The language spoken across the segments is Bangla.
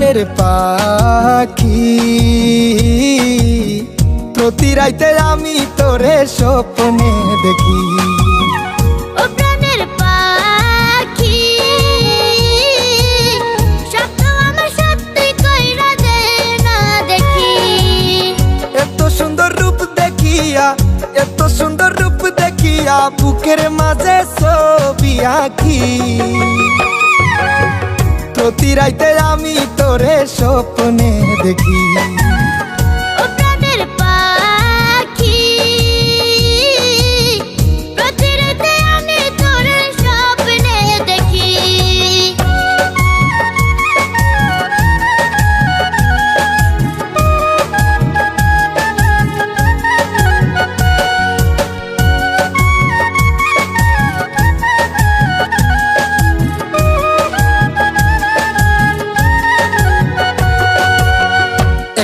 প্রাণের পাখি, প্রতি রাইতে আমি তোরে স্বপ্নে দেখি। ও প্রাণের পাখি, স্বপ্ন আমার সত্যি কইরা দে না দেখি। এত সুন্দর রূপ দেখিয়া, এত সুন্দর রূপ দেখিয়া বুকের মাঝে ছবি আঁকি। প্রতি রাইতে আমি তোরে স্বপ্নে দেখি। ও প্রাণের পাখি, প্রতি রাতে আমি তোর স্বপ্নে দেখি।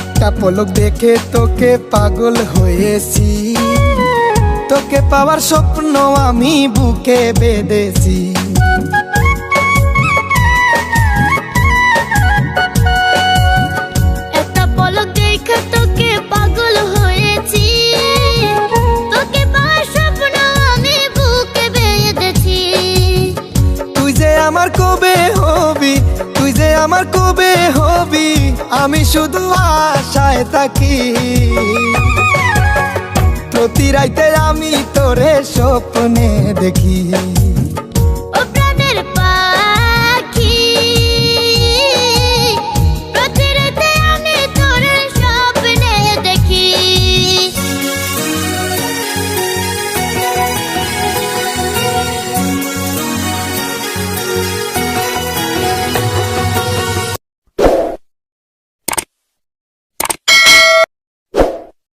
একটা পলক দেখে তোকে পাগল হয়েছি, তোকে পাওয়ার স্বপ্ন আমি বুকে বেঁধেছি। একটা পলক দেখে তোকে পাগল হয়েছি, তোকে পাওয়ার স্বপ্ন আমি বুকে বেঁধেছি। তুই যে আমার কবে হবি, তুই যে আমার কবে হবি, আমি শুধু আশায় থাকি। প্রতি রাইতে আমি তোরে স্বপ্নে দেখি।